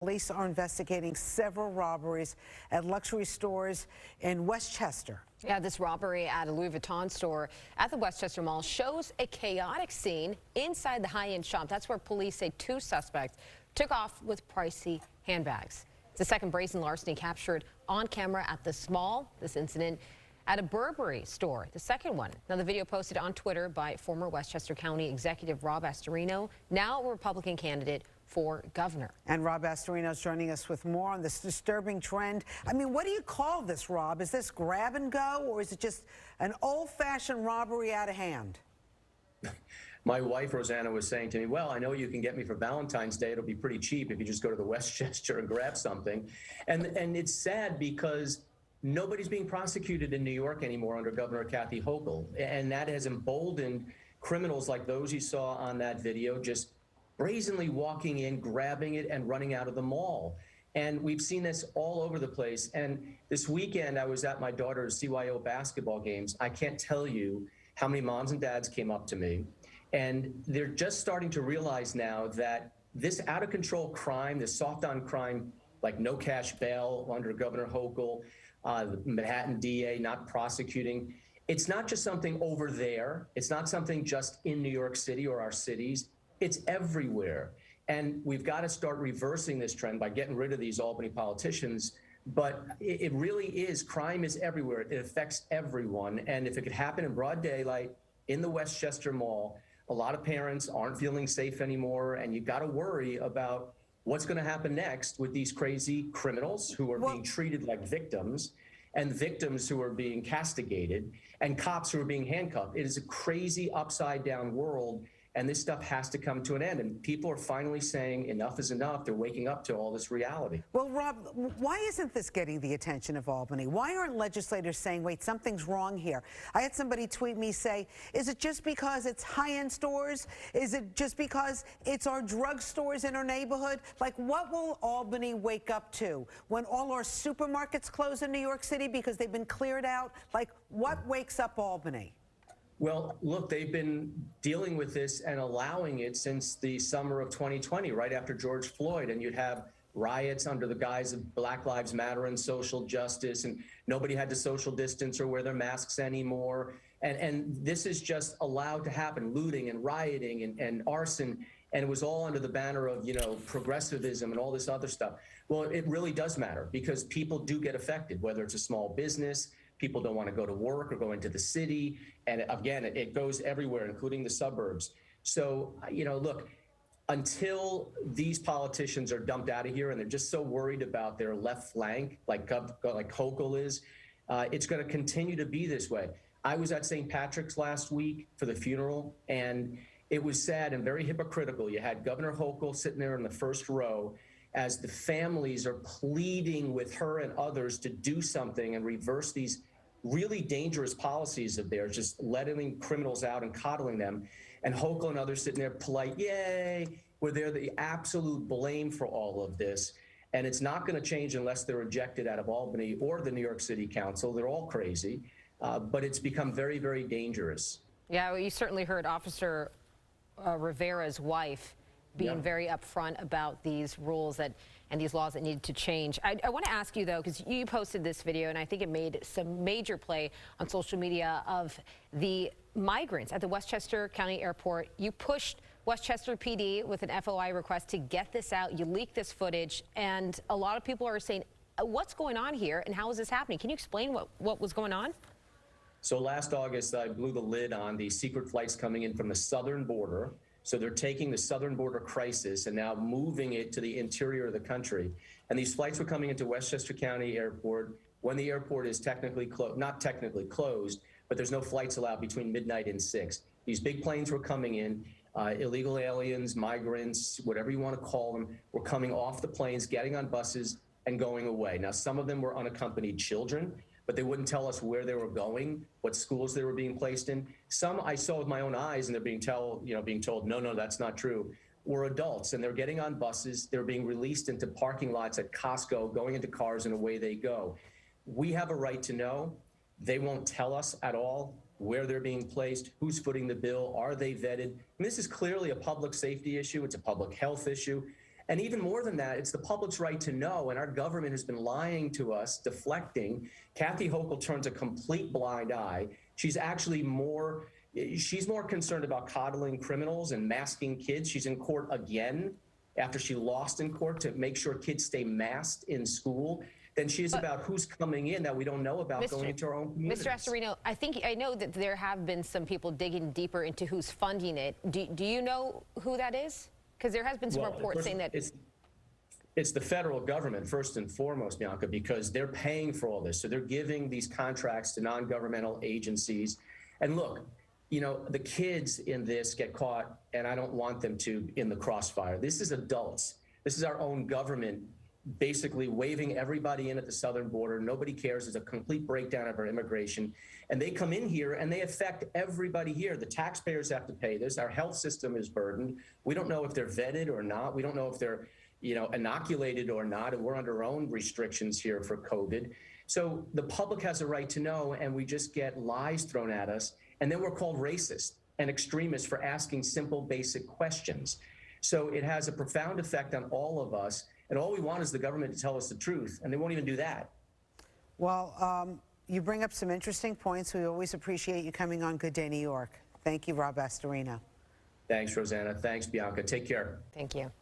Police are investigating several robberies at luxury stores in Westchester. Yeah, this robbery at a Louis Vuitton store at the Westchester Mall shows a chaotic scene inside the high-end shop. That's where police say two suspects took off with pricey handbags. It's the second brazen larceny captured on camera at this mall. This incident at a Burberry store, the second one. Now, the video posted on Twitter by former Westchester County Executive Rob Astorino, now a Republican candidate for governor. And Rob Astorino is joining us with more on this disturbing trend. I mean, what do you call this, Rob? Is this grab and go, or is it just an old-fashioned robbery out of hand? My wife, Rosanna, was saying to me, well, I know you can get me for Valentine's Day. It'll be pretty cheap if you just go to the Westchester and grab something. And it's sad because nobody's being prosecuted in New York anymore under Governor Kathy Hochul. And that has emboldened criminals like those you saw on that video, just brazenly walking in, grabbing it, and running out of the mall. And we've seen this all over the place. And this weekend, I was at my daughter's CYO basketball games. I can't tell you how many moms and dads came up to me. And they're just starting to realize now that this out-of-control crime, this soft-on crime, like no cash bail under Governor Hochul, the Manhattan DA not prosecuting, it's not just something over there. It's not something just in New York City or our cities. It's everywhere. And we've got to start reversing this trend by getting rid of these Albany politicians. But it really is, crime is everywhere. It affects everyone. And if it could happen in broad daylight in the Westchester Mall, a lot of parents aren't feeling safe anymore. And you've got to worry about what's going to happen next with these crazy criminals who are being treated like victims, and victims who are being castigated, and cops who are being handcuffed. It is a crazy upside down world. And this stuff has to come to an end. And people are finally saying enough is enough. They're waking up to all this reality. Well, Rob, why isn't this getting the attention of Albany? Why aren't legislators saying, wait, something's wrong here? I had somebody tweet me say, is it just because it's high-end stores? Is it just because it's our drug stores in our neighborhood? Like, what will Albany wake up to when all our supermarkets close in New York City because they've been cleared out? Like, what wakes up Albany? Well, look, they've been dealing with this and allowing it since the summer of 2020, right after George Floyd, and you'd have riots under the guise of Black Lives Matter and social justice, and nobody had to social distance or wear their masks anymore. And this is just allowed to happen, looting and rioting and arson, and it was all under the banner of, you know, progressivism and all this other stuff. Well, it really does matter because people do get affected, whether it's a small business, people don't want to go to work or go into the city. And again, it goes everywhere, including the suburbs. So, you know, look, until these politicians are dumped out of here and they're just so worried about their left flank, like Hochul is, it's going to continue to be this way. I was at St. Patrick's last week for the funeral, and it was sad and very hypocritical. You had Governor Hochul sitting there in the first row as the families are pleading with her and others to do something and reverse these really dangerous policies of theirs, just letting criminals out and coddling them. And Hochul and others sitting there polite, yay, where they're the absolute blame for all of this. And it's not going to change unless they're ejected out of Albany or the New York City Council. They're all crazy, but it's become very, very dangerous. Yeah, well, you certainly heard Officer Rivera's wife being very upfront about these rules and these laws that needed to change. I want to ask you, though, because you posted this video, and I think it made some major play on social media of the migrants at the Westchester County Airport. You pushed Westchester PD with an FOI request to get this out. You leaked this footage, and a lot of people are saying, what's going on here, and how is this happening? Can you explain what was going on? So last August, I blew the lid on the secret flights coming in from the southern border. So they're taking the southern border crisis and now moving it to the interior of the country. And these flights were coming into Westchester County Airport when the airport is technically not technically closed, but there's no flights allowed between midnight and 6. These big planes were coming in, illegal aliens, migrants, whatever you want to call them, were coming off the planes, getting on buses and going away. Now, some of them were unaccompanied children, but they wouldn't tell us where they were going, what schools they were being placed in. Some I saw with my own eyes, and they're being told, no, that's not true, were adults, and they're getting on buses. They're being released into parking lots at Costco, going into cars, and away they go. We have a right to know. They won't tell us at all where they're being placed, who's footing the bill, are they vetted? And this is clearly a public safety issue. It's a public health issue. And even more than that, it's the public's right to know, and our government has been lying to us, deflecting. Kathy Hochul turns a complete blind eye. She's more concerned about coddling criminals and masking kids. She's in court again after she lost in court to make sure kids stay masked in school than she is about who's coming in that we don't know about going into our own communities. Mr. Astorino, I know that there have been some people digging deeper into who's funding it. Do you know who that is? Because there has been some reports saying that it's the federal government first and foremost, Bianca, because they're paying for all this. So they're giving these contracts to non-governmental agencies. And look, you know, the kids in this get caught, and I don't want them to, in the crossfire. This is adults. This is our own government basically waving everybody in at the southern border. Nobody cares. There's a complete breakdown of our immigration. And they come in here and they affect everybody here. The taxpayers have to pay this. Our health system is burdened. We don't know if they're vetted or not. We don't know if they're, you know, inoculated or not. And we're under our own restrictions here for COVID. So the public has a right to know, and we just get lies thrown at us. And then we're called racist and extremists for asking simple, basic questions. So it has a profound effect on all of us. And all we want is the government to tell us the truth, and they won't even do that. Well, you bring up some interesting points. We always appreciate you coming on Good Day New York. Thank you, Rob Astorino. Thanks, Rosanna. Thanks, Bianca. Take care. Thank you.